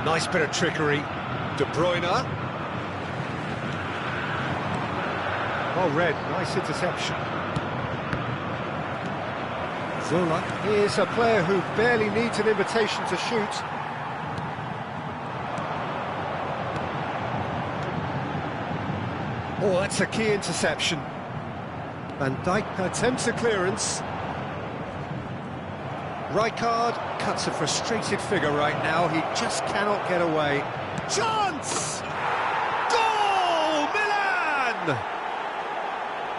Nice bit of trickery. De Bruyne. Well read, nice interception. Zola. He is a player who barely needs an invitation to shoot. Oh, that's a key interception. Van Dijk attempts a clearance. Rijkaard cuts a frustrated figure right now. He just cannot get away. Chance! Goal! Milan!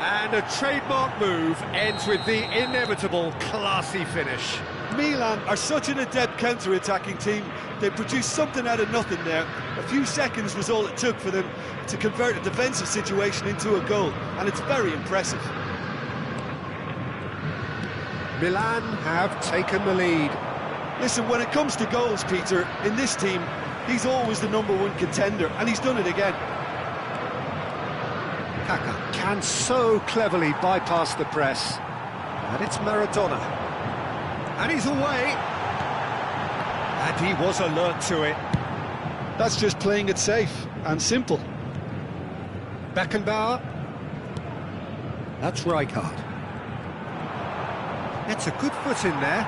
And a trademark move ends with the inevitable classy finish. Milan are such an adept counter-attacking team. They produced something out of nothing there. A few seconds was all it took for them to convert a defensive situation into a goal, and it's very impressive. Milan have taken the lead. Listen, when it comes to goals, Peter, in this team, he's always the #1 contender, and he's done it again. Kaka can so cleverly bypass the press. And it's Maradona. And he's away. And he was alert to it. That's just playing it safe and simple. Beckenbauer. That's Rijkaard. It's a good foot in there.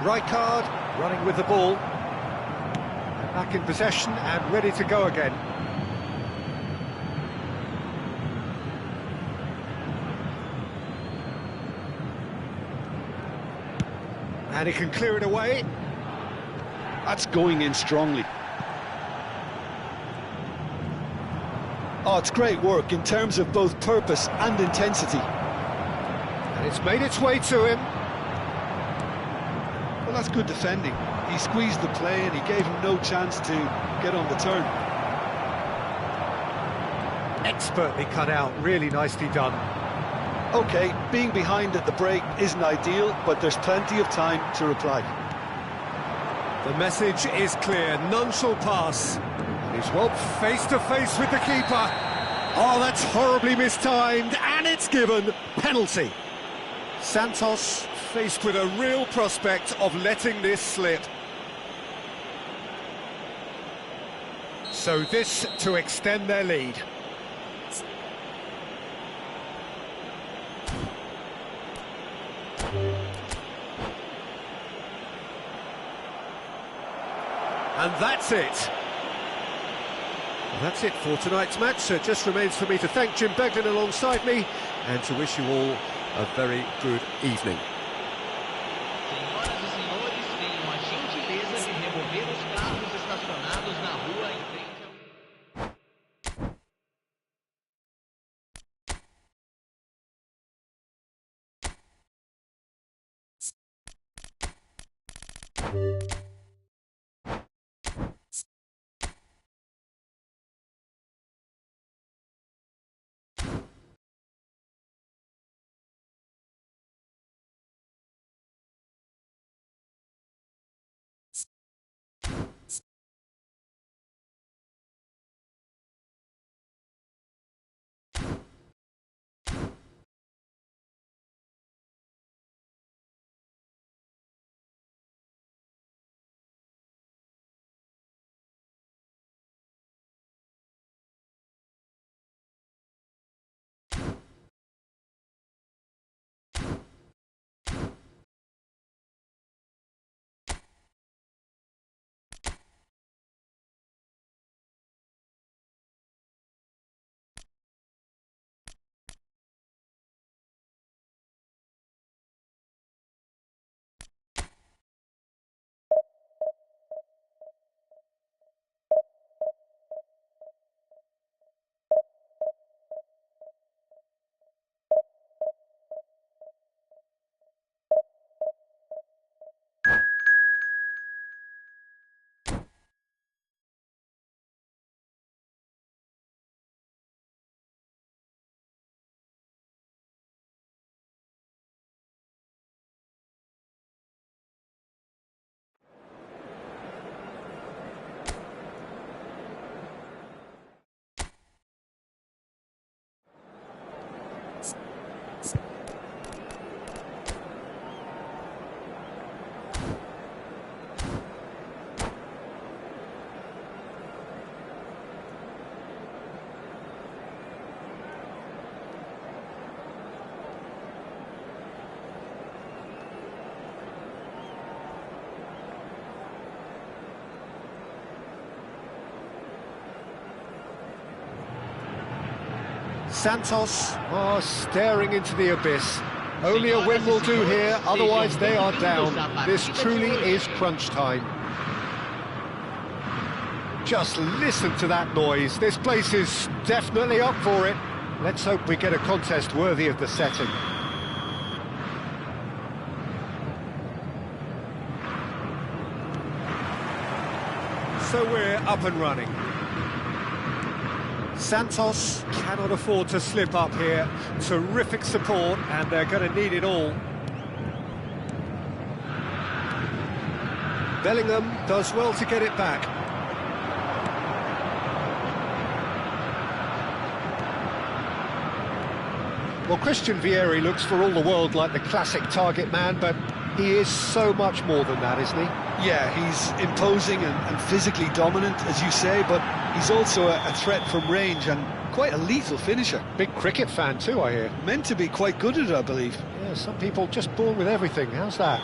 Rijkaard running with the ball. Back in possession and ready to go again. And he can clear it away. That's going in strongly. Oh, it's great work in terms of both purpose and intensity. And it's made its way to him. Well, that's good defending. He squeezed the play and he gave him no chance to get on the turn. Expertly cut out, really nicely done. OK, being behind at the break isn't ideal, but there's plenty of time to reply. The message is clear, none shall pass. He's well face-to-face with the keeper. Oh, that's horribly mistimed, and it's given. Penalty. Santos faced with a real prospect of letting this slip. So this to extend their lead. And that's it. That's it for tonight's match. So it just remains for me to thank Jim Beglin alongside me and to wish you all a very good evening. Santos are staring into the abyss. Only a win will do here, otherwise they are down. This truly is crunch time. Just listen to that noise. This place is definitely up for it. Let's hope we get a contest worthy of the setting. So we're up and running. Santos cannot afford to slip up here. Terrific support, and they're going to need it all. Bellingham does well to get it back. Well, Christian Vieri looks for all the world like the classic target man, but he is so much more than that, isn't he? Yeah, he's imposing and physically dominant, as you say, but he's also a threat from range and quite a lethal finisher. Big cricket fan too, I hear. Meant to be quite good at it, I believe. Yeah, some people just born with everything. How's that?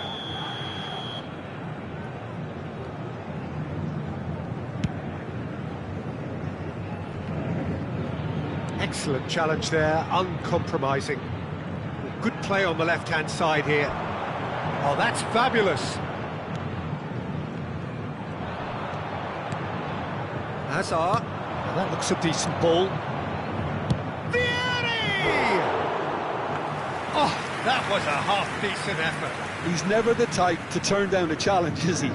Excellent challenge there, uncompromising. Good play on the left-hand side here. Oh, that's fabulous. Hazard. Now that looks a decent ball. Vieri! Oh, that was a half-decent effort. He's never the type to turn down a challenge, is he?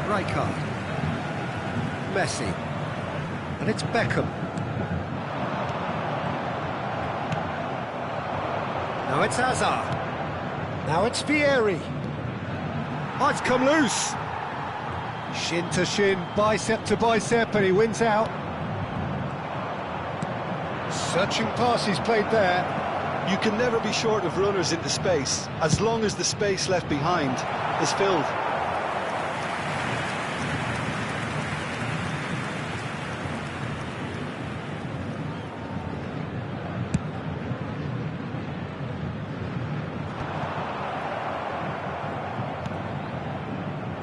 Rijkaard. Messi. And it's Beckham. Now it's Hazard. Now it's Vieri. Oh, it's come loose. Shin to shin, bicep to bicep, and he wins out. Searching pass he's played there. You can never be short of runners into space, as long as the space left behind is filled.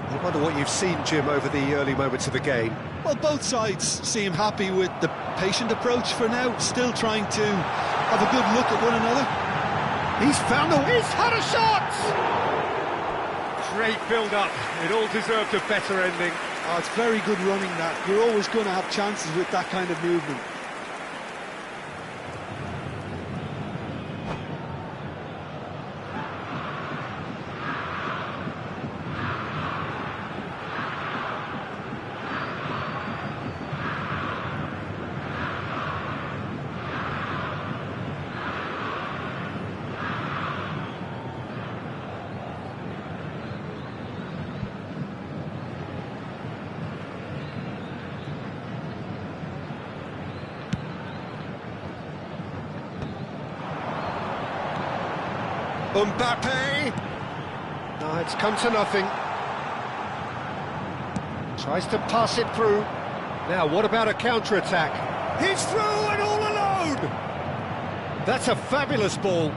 I wonder what you've seen, Jim, over the early moments of the game. Well, both sides seem happy with the patient approach for now, still trying to have a good look at one another. He's found the... He's had a shot! Great build-up. It all deserved a better ending. Oh, it's very good running, that. You're always going to have chances with that kind of movement. Mbappe! No, it's come to nothing. Tries to pass it through. Now, what about a counter-attack? He's through and all alone! That's a fabulous ball.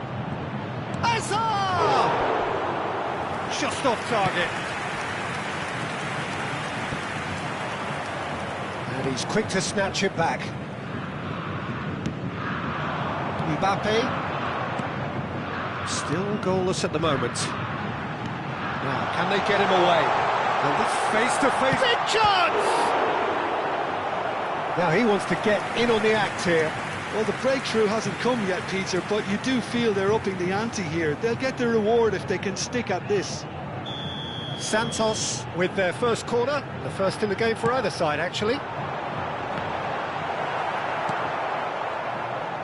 Hazard! Just off target. And he's quick to snatch it back. Mbappe. Still goalless at the moment. Now, can they get him away? And it's face-to-face. Big chance! Now he wants to get in on the act here. Well, the breakthrough hasn't come yet, Peter, but you do feel they're upping the ante here. They'll get the reward if they can stick at this. Santos with their first corner, the first in the game for either side, actually.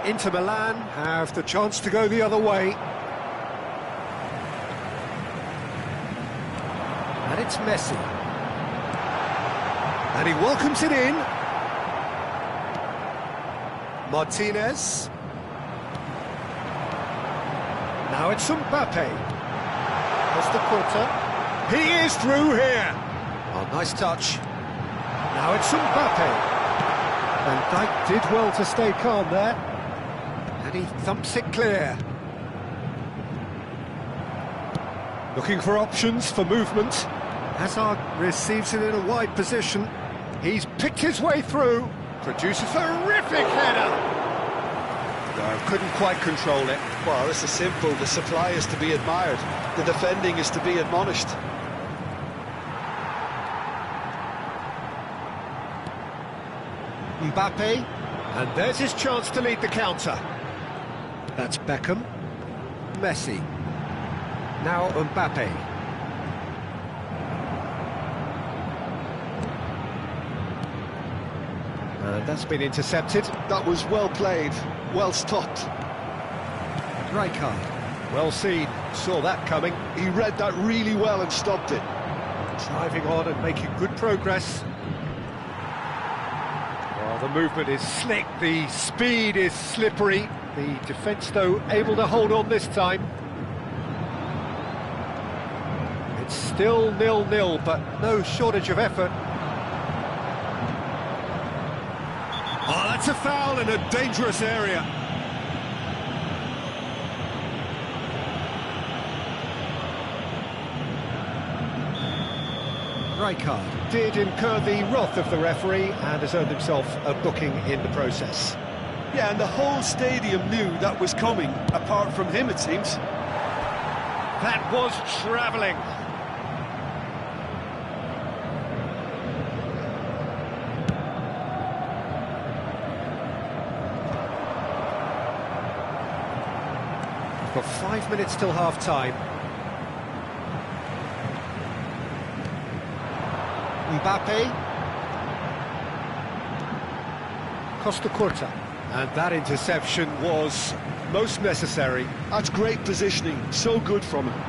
Inter Milan have the chance to go the other way. And it's Messi. And he welcomes it in. Martinez. Now it's Mbappe. That's the quarter. He is through here. Oh, nice touch. Now it's Mbappe. Van Dijk did well to stay calm there. And he thumps it clear. Looking for options for movement. Hazard receives it in a wide position. He's picked his way through. Produces a terrific header. No, couldn't quite control it. Well, this is simple. The supply is to be admired. The defending is to be admonished. Mbappe, and there's his chance to lead the counter. That's Beckham. Messi. Now Mbappe. And that's been intercepted. That was well played, well stopped. Rijkaard. Well seen, saw that coming. He read that really well and stopped it. Driving on and making good progress. Well, the movement is slick, the speed is slippery. The defence, though, able to hold on this time. It's still 0-0, but no shortage of effort. Oh, that's a foul in a dangerous area. Rijkaard did incur the wrath of the referee and has earned himself a booking in the process. Yeah, and the whole stadium knew that was coming, apart from him, it seems. That was travelling. We've got 5 minutes till half-time. Mbappe. Costa Curta. And that interception was most necessary. That's great positioning, so good from him.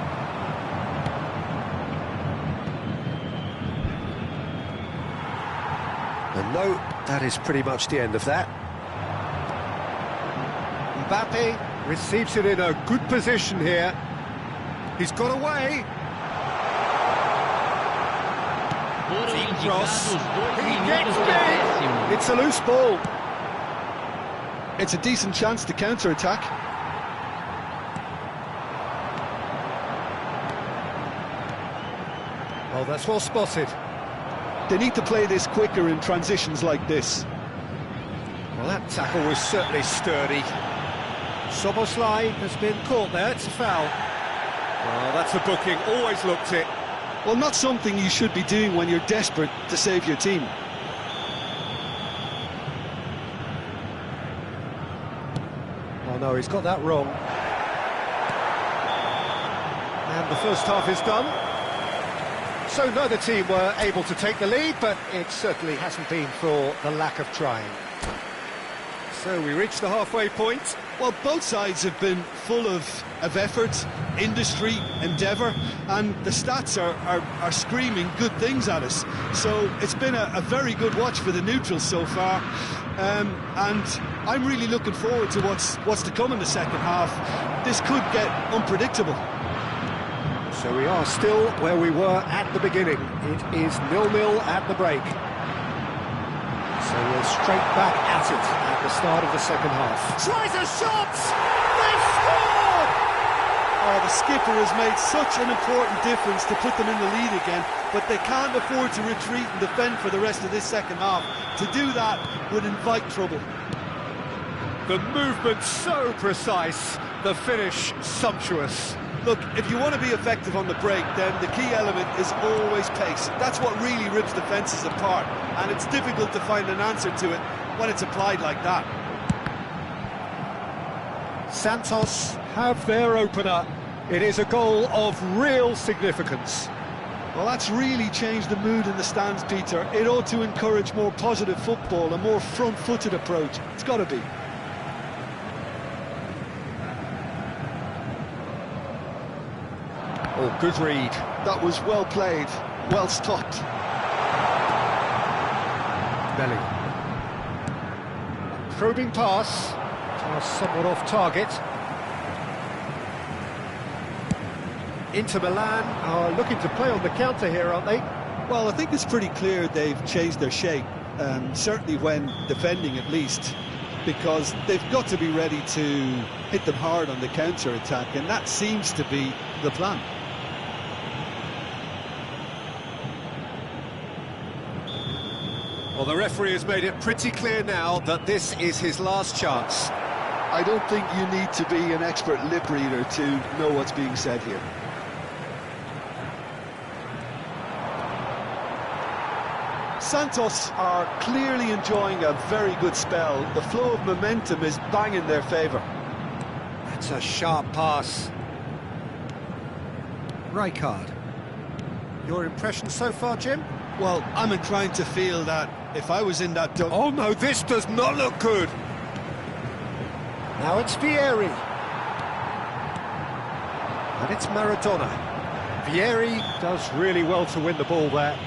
And no, that is pretty much the end of that. Mbappe receives it in a good position here. He's got away. Deep cross. He gets big. It's a loose ball. It's a decent chance to counter-attack. Oh, that's well spotted. They need to play this quicker in transitions like this. Well, that tackle was certainly sturdy. Szoboszlai has been caught there, it's a foul. Well, that's a booking, always looked it. Well, not something you should be doing when you're desperate to save your team. Oh no, he's got that wrong. And the first half is done. So neither team were able to take the lead, but it certainly hasn't been for the lack of trying. So we reach the halfway point. Well, both sides have been full of effort, industry, endeavour, and the stats are screaming good things at us. So it's been a very good watch for the neutrals so far, and I'm really looking forward to what's to come in the second half. This could get unpredictable. So we are still where we were at the beginning. It is 0-0 at the break. So we're straight back at it at the start of the second half. Tries a shot! They score! Oh, the skipper has made such an important difference to put them in the lead again, but they can't afford to retreat and defend for the rest of this second half. To do that would invite trouble. The movement so precise, the finish sumptuous. Look, if you want to be effective on the break, then the key element is always pace. That's what really rips defences apart, and it's difficult to find an answer to it when it's applied like that. Santos have their opener. It is a goal of real significance. Well, that's really changed the mood in the stands, Peter. It ought to encourage more positive football, a more front-footed approach. It's got to be. Oh, good read. That was well played, well stopped. Belly. Probing pass. Somewhat off target. Inter Milan are looking to play on the counter here, aren't they? Well, I think it's pretty clear they've changed their shape, certainly when defending at least, because they've got to be ready to hit them hard on the counter-attack, and that seems to be the plan. Well, the referee has made it pretty clear now that this is his last chance. I don't think you need to be an expert lip reader to know what's being said here. Santos are clearly enjoying a very good spell. The flow of momentum is bang in their favour. That's a sharp pass. Rijkaard. Your impression so far, Jim? Well, I'm inclined to feel that if I was in that... Oh no, this does not look good. Now it's Vieri. And it's Maradona. Vieri does really well to win the ball there.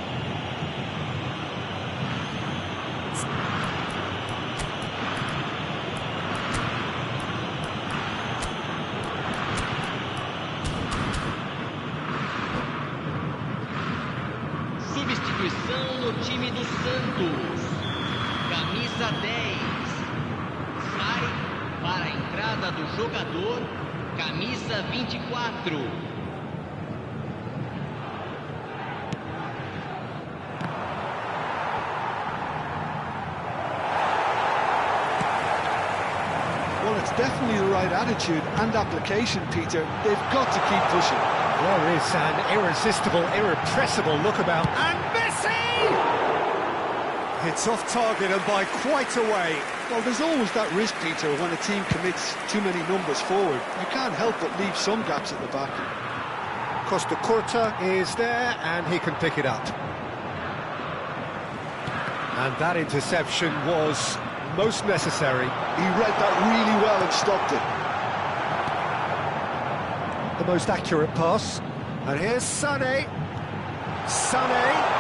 Substituição no time do Santos. Camisa 10. Sai para a entrada do jogador. Camisa 24. Well, it's definitely the right attitude and application, Peter. They've got to keep pushing. There is an irresistible, irrepressible look about. And Messi! It's off target and by quite a way. Well, there's always that risk, Peter, when a team commits too many numbers forward. You can't help but leave some gaps at the back. Costa Curta is there and he can pick it up. And that interception was most necessary. He read that really well and stopped it. The most accurate pass. And here's Sané. Sané.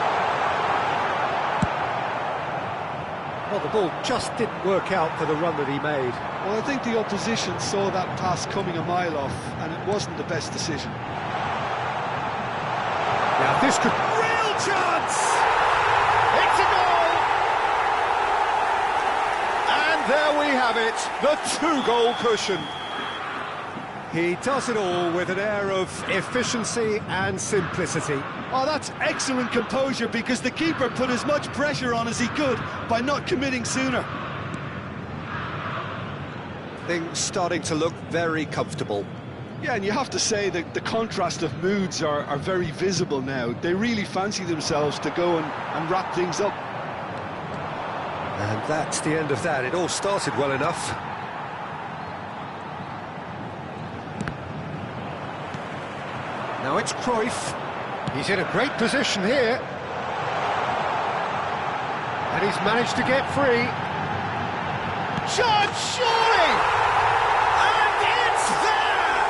Well, the ball just didn't work out for the run that he made. Well, I think the opposition saw that pass coming a mile off, and it wasn't the best decision. Now this could... Real chance! It's a goal! And there we have it, the two-goal cushion. He does it all with an air of efficiency and simplicity. Oh, that's excellent composure, because the keeper put as much pressure on as he could by not committing sooner. Things starting to look very comfortable. Yeah, and you have to say that the contrast of moods are very visible now. They really fancy themselves to go and wrap things up. And that's the end of that. It all started well enough. Now it's Cruyff. He's in a great position here. And he's managed to get free. Shot, surely! And it's there!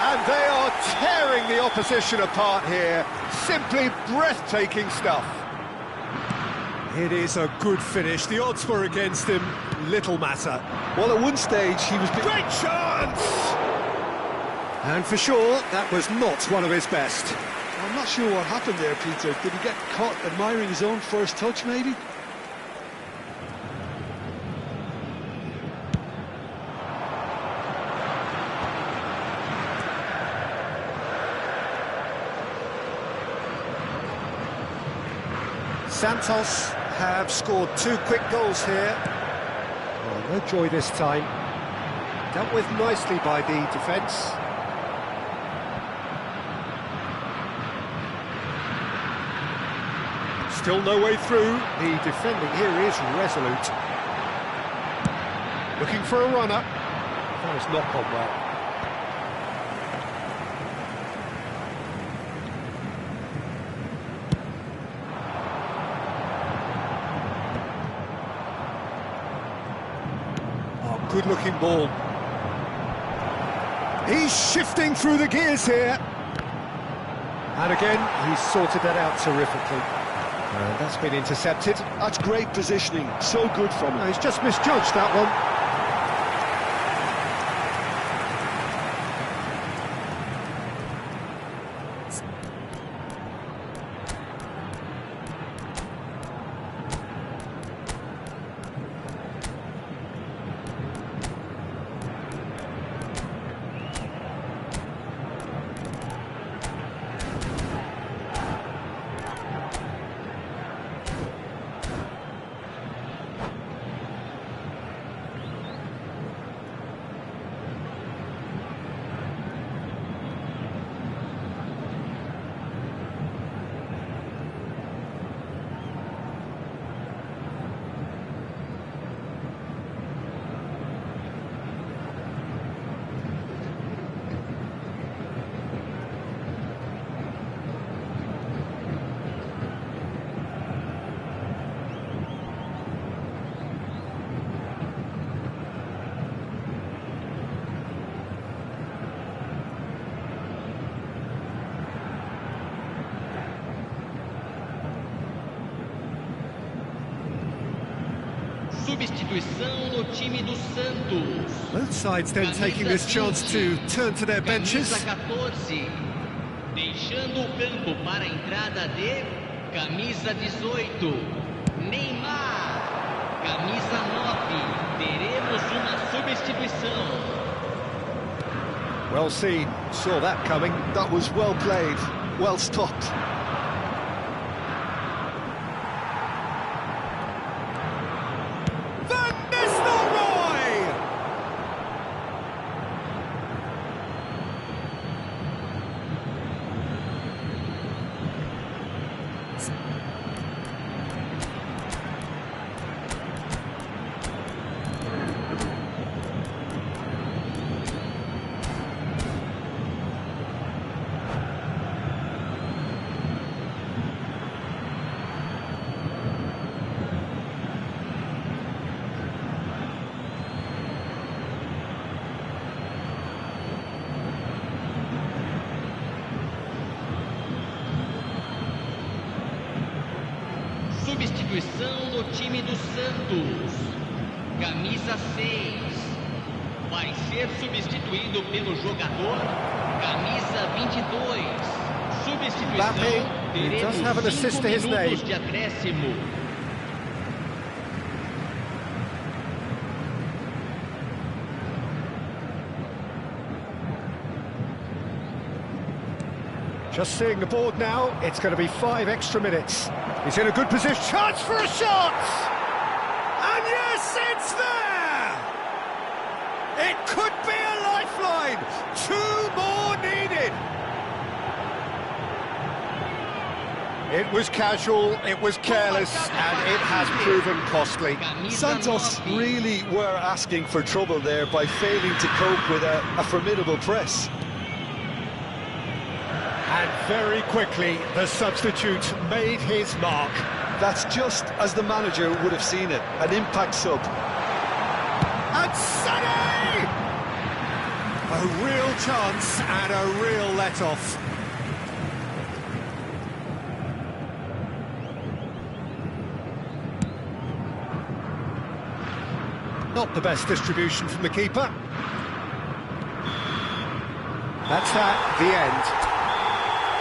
And they are tearing the opposition apart here. Simply breathtaking stuff. It is a good finish. The odds were against him. Little matter. Well, at one stage he was... Great chance! And for sure, that was not one of his best. I'm not sure what happened there, Peter. Did he get caught admiring his own first touch, maybe? Santos have scored 2 quick goals here. Oh, no joy this time. Dealt with nicely by the defence. Still no way through. The defending here is resolute. Looking for a runner. That has not gone well. Oh, good-looking ball. He's shifting through the gears here. And again, he's sorted that out terrifically. And that's been intercepted. That's great positioning, so good from him. He's just misjudged that one. Substituição no time do Santos. Both sides then taking this chance to turn to their benches. Camisa 14. Deixando o campo para a entrada de camisa 18. Neymar. Camisa 9. Teremos uma substituição. Well seen, saw that coming. That was well played, well stopped. Substituição no time do Santos. Camisa 6. Vai ser substituído pelo jogador camisa 22. Substituição. He does have an assist to his name. De acréscimo. Just seeing the board now, it's going to be 5 extra minutes. He's in a good position. Chance for a shot! And yes, it's there! It could be a lifeline. 2 more needed. It was casual, it was careless, and it has proven costly. Santos really were asking for trouble there by failing to cope with a formidable press. And very quickly, the substitute made his mark. That's just as the manager would have seen it, an impact sub. And Sonny! A real chance and a real let-off. Not the best distribution from the keeper. That's that, the end.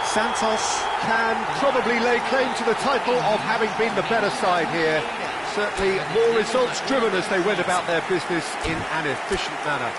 Santos can probably lay claim to the title of having been the better side here. Certainly more results driven as they went about their business in an efficient manner.